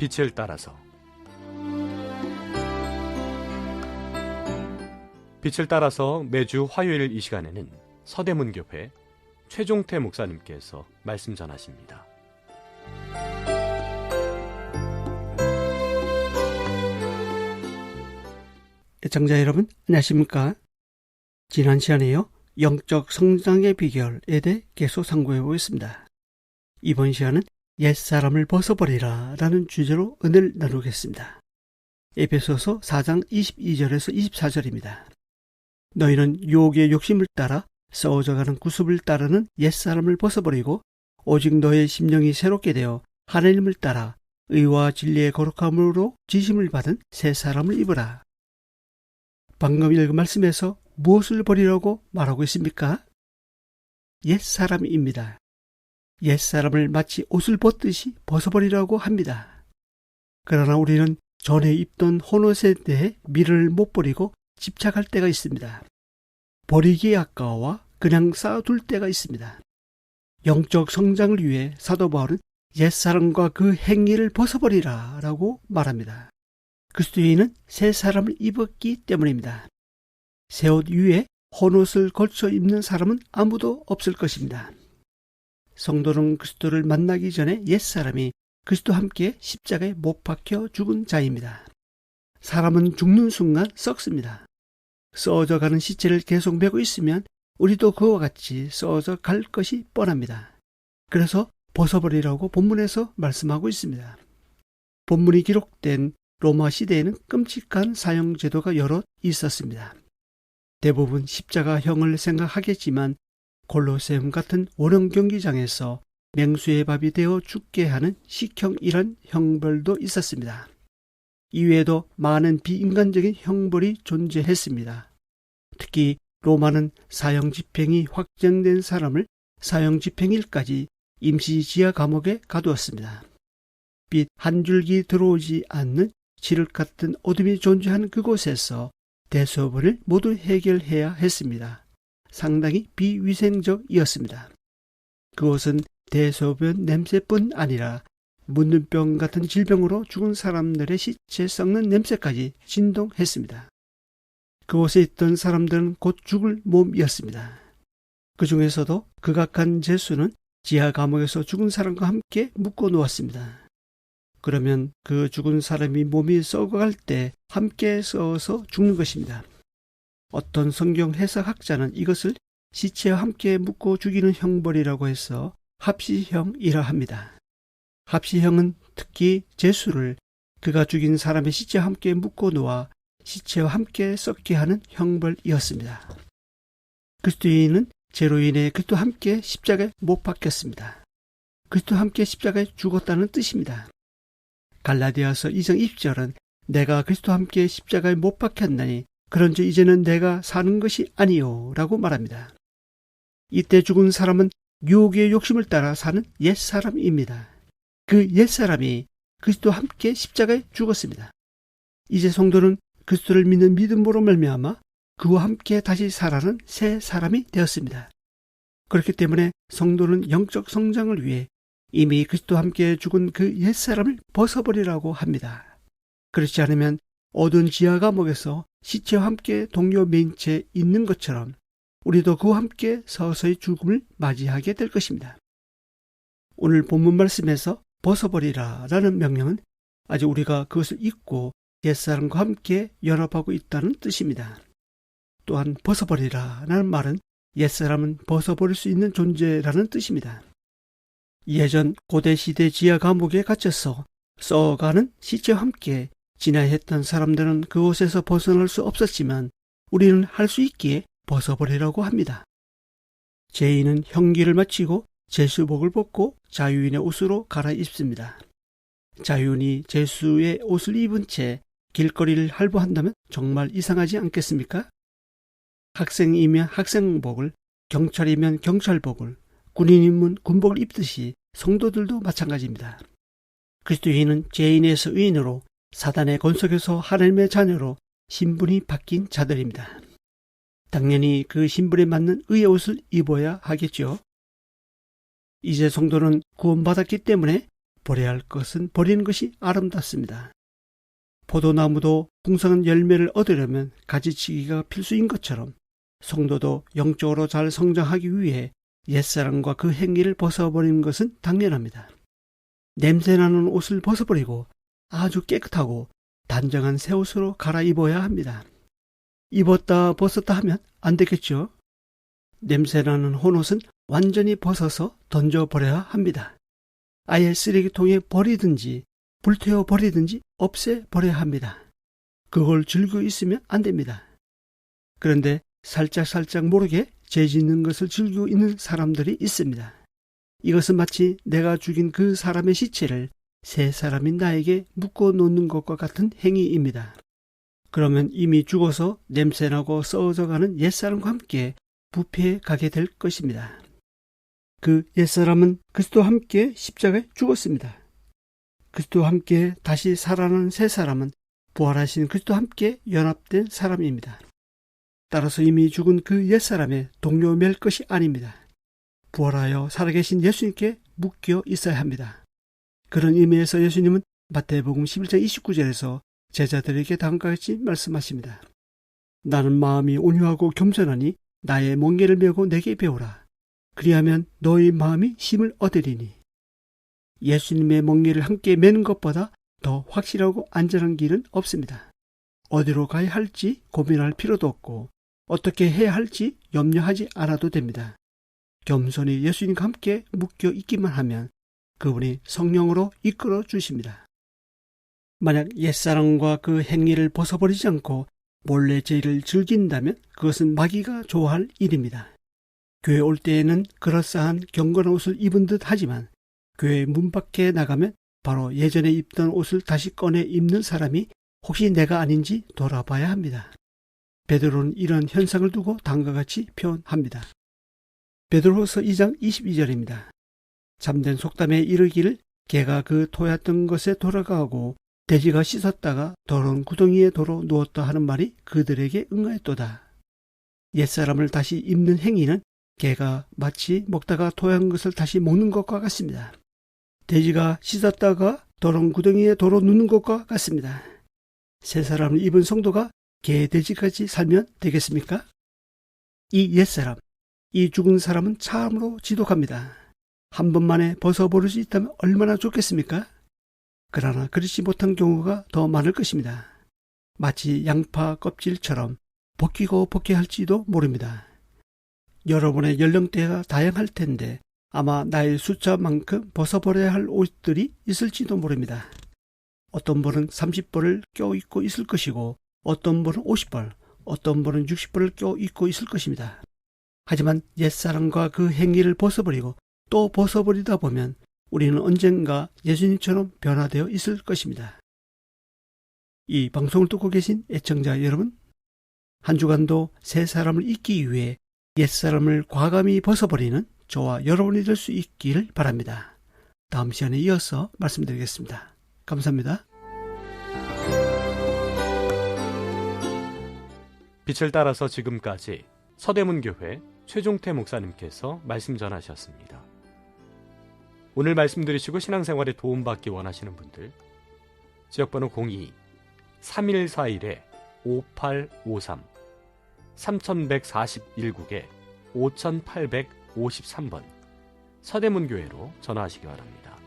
빛을 따라서 빛을 따라서 매주 화요일 이 시간에는 서대문교회 최종태 목사님께서 말씀 전하십니다. 애청자 여러분, 안녕하십니까? 지난 시간에요, 영적 성장의 비결에 대해 계속 상고해 보겠습니다. 이번 시간은 옛사람을 벗어버리라 라는 주제로 은혜를 나누겠습니다. 에베소서 4장 22절에서 24절입니다. 너희는 유혹의 욕심을 따라 썩어져가는 구습을 따르는 옛사람을 벗어버리고 오직 너의 심령이 새롭게 되어 하나님을 따라 의와 진리의 거룩함으로 지심을 받은 새 사람을 입으라. 방금 읽은 말씀에서 무엇을 버리라고 말하고 있습니까? 옛사람입니다. 옛사람을 마치 옷을 벗듯이 벗어버리라고 합니다. 그러나 우리는 전에 입던 혼옷에 대해 미련을 못 버리고 집착할 때가 있습니다. 버리기에 아까워 그냥 쌓아둘 때가 있습니다. 영적 성장을 위해 사도 바울은 옛사람과 그 행위를 벗어버리라 라고 말합니다. 그리스도인은 새 사람을 입었기 때문입니다. 새 옷 위에 혼옷을 걸쳐 입는 사람은 아무도 없을 것입니다. 성도는 그리스도를 만나기 전에 옛사람이 그리스도와 함께 십자가에 못 박혀 죽은 자입니다. 사람은 죽는 순간 썩습니다. 썩어져 가는 시체를 계속 메고 있으면 우리도 그와 같이 썩어져 갈 것이 뻔합니다. 그래서 벗어버리라고 본문에서 말씀하고 있습니다. 본문이 기록된 로마 시대에는 끔찍한 사형 제도가 여러 있었습니다. 대부분 십자가형을 생각하겠지만 골로새움 같은 원형 경기장에서 맹수의 밥이 되어 죽게 하는 식형이란 형벌도 있었습니다. 이외에도 많은 비인간적인 형벌이 존재했습니다. 특히 로마는 사형 집행이 확정된 사람을 사형 집행일까지 임시 지하 감옥에 가두었습니다. 빛 한 줄기 들어오지 않는 칠흑 같은 어둠이 존재한 그곳에서 대소변을 모두 해결해야 했습니다. 상당히 비위생적이었습니다. 그곳은 대소변 냄새뿐 아니라 문둥병 같은 질병으로 죽은 사람들의 시체 썩는 냄새까지 진동했습니다. 그곳에 있던 사람들은 곧 죽을 몸이었습니다. 그 중에서도 극악한 죄수는 지하 감옥에서 죽은 사람과 함께 묶어 놓았습니다. 그러면 그 죽은 사람이 몸이 썩어갈 때 함께 썩어서 죽는 것입니다. 어떤 성경 해석학자는 이것을 시체와 함께 묶어 죽이는 형벌이라고 해서 합시형이라 합니다. 합시형은 특히 죄수를 그가 죽인 사람의 시체와 함께 묶어 놓아 시체와 함께 썩게 하는 형벌이었습니다. 그리스도인은 죄로 인해 그리스도와 함께 십자가에 못 박혔습니다. 그리스도와 함께 십자가에 죽었다는 뜻입니다. 갈라디아서 2장 20절은 내가 그리스도와 함께 십자가에 못 박혔나니 그런즉 이제는 내가 사는 것이 아니요 라고 말합니다. 이때 죽은 사람은 유혹의 욕심을 따라 사는 옛사람입니다. 그 옛사람이 그리스도와 함께 십자가에 죽었습니다. 이제 성도는 그리스도를 믿는 믿음으로 말미암아 그와 함께 다시 살아가는 새 사람이 되었습니다. 그렇기 때문에 성도는 영적 성장을 위해 이미 그리스도와 함께 죽은 그 옛사람을 벗어버리라고 합니다. 그렇지 않으면 어두운 지하 감옥에서 시체와 함께 동료 매인 채 있는 것처럼 우리도 그와 함께 서서히 죽음을 맞이하게 될 것입니다. 오늘 본문 말씀에서 벗어버리라 라는 명령은 아직 우리가 그것을 잊고 옛사람과 함께 연합하고 있다는 뜻입니다. 또한 벗어버리라 라는 말은 옛사람은 벗어버릴 수 있는 존재라는 뜻입니다. 예전 고대시대 지하 감옥에 갇혀서 썩어가는 시체와 함께 지나했던 사람들은 그곳에서 벗어날 수 없었지만 우리는 할 수 있기에 벗어버리라고 합니다. 죄인은 형기를 마치고 죄수복을 벗고 자유인의 옷으로 갈아입습니다. 자유인이 죄수의 옷을 입은 채 길거리를 할부한다면 정말 이상하지 않겠습니까? 학생이면 학생복을, 경찰이면 경찰복을, 군인이면 군복을 입듯이 성도들도 마찬가지입니다. 그리스도인은 죄인에서 의인으로 사단의 권속에서 하나님의 자녀로 신분이 바뀐 자들입니다. 당연히 그 신분에 맞는 의의 옷을 입어야 하겠죠. 이제 성도는 구원받았기 때문에 버려야 할 것은 버리는 것이 아름답습니다. 포도나무도 풍성한 열매를 얻으려면 가지치기가 필수인 것처럼 성도도 영적으로 잘 성장하기 위해 옛사람과 그 행위를 벗어버리는 것은 당연합니다. 냄새나는 옷을 벗어버리고 아주 깨끗하고 단정한 새 옷으로 갈아입어야 합니다. 입었다 벗었다 하면 안 되겠죠? 냄새나는 혼옷은 완전히 벗어서 던져버려야 합니다. 아예 쓰레기통에 버리든지 불태워 버리든지 없애버려야 합니다. 그걸 즐기고 있으면 안 됩니다. 그런데 살짝 모르게 죄 짓는 것을 즐기고 있는 사람들이 있습니다. 이것은 마치 내가 죽인 그 사람의 시체를 새 사람인 나에게 묶어 놓는 것과 같은 행위입니다. 그러면 이미 죽어서 냄새나고 썩어져가는 옛사람과 함께 부패해 가게 될 것입니다. 그 옛사람은 그리스도와 함께 십자가에 죽었습니다. 그리스도와 함께 다시 살아나는 새 사람은 부활하신 그리스도와 함께 연합된 사람입니다. 따라서 이미 죽은 그 옛사람의 동료 맬 것이 아닙니다. 부활하여 살아계신 예수님께 묶여 있어야 합니다. 그런 의미에서 예수님은 마태복음 11장 29절에서 제자들에게 다음과 같이 말씀하십니다. 나는 마음이 온유하고 겸손하니 나의 멍에를 메고 내게 배우라. 그리하면 너희 마음이 힘을 얻으리니. 예수님의 멍에를 함께 매는 것보다 더 확실하고 안전한 길은 없습니다. 어디로 가야 할지 고민할 필요도 없고 어떻게 해야 할지 염려하지 않아도 됩니다. 겸손히 예수님과 함께 묶여 있기만 하면 그분이 성령으로 이끌어 주십니다. 만약 옛사람과 그 행위를 벗어버리지 않고 몰래 죄를 즐긴다면 그것은 마귀가 좋아할 일입니다. 교회 올 때에는 그럴싸한 경건한 옷을 입은 듯 하지만 교회 문 밖에 나가면 바로 예전에 입던 옷을 다시 꺼내 입는 사람이 혹시 내가 아닌지 돌아봐야 합니다. 베드로는 이런 현상을 두고 다음과 같이 표현합니다. 베드로후서 2장 22절입니다. 참된 속담에 이르기를 개가 그 토였던 것에 돌아가고 돼지가 씻었다가 더러운 구덩이에 도로 누웠다 하는 말이 그들에게 응하였도다. 옛사람을 다시 입는 행위는 개가 마치 먹다가 토한 것을 다시 먹는 것과 같습니다. 돼지가 씻었다가 더러운 구덩이에 도로 눕는 것과 같습니다. 새 사람을 입은 성도가 개, 돼지까지 살면 되겠습니까? 이 옛사람, 이 죽은 사람은 참으로 지독합니다. 한 번만에 벗어버릴 수 있다면 얼마나 좋겠습니까? 그러나 그렇지 못한 경우가 더 많을 것입니다. 마치 양파 껍질처럼 벗기고 벗겨할지도 모릅니다. 여러분의 연령대가 다양할 텐데 아마 나의 숫자만큼 벗어버려야 할 옷들이 있을지도 모릅니다. 어떤 분은 30벌을 껴입고 있을 것이고 어떤 분은 50벌, 어떤 분은 60벌을 껴입고 있을 것입니다. 하지만 옛사람과 그 행위를 벗어버리고 또 벗어버리다 보면 우리는 언젠가 예수님처럼 변화되어 있을 것입니다. 이 방송을 듣고 계신 애청자 여러분, 한 주간도 새 사람을 잊기 위해 옛사람을 과감히 벗어버리는 저와 여러분이 될 수 있기를 바랍니다. 다음 시간에 이어서 말씀드리겠습니다. 감사합니다. 빛을 따라서 지금까지 서대문교회 최종태 목사님께서 말씀 전하셨습니다. 오늘 말씀 들으시고 신앙생활에 도움받기 원하시는 분들 지역번호 02-3141-5853 3141국에 5853번 서대문교회로 전화하시기 바랍니다.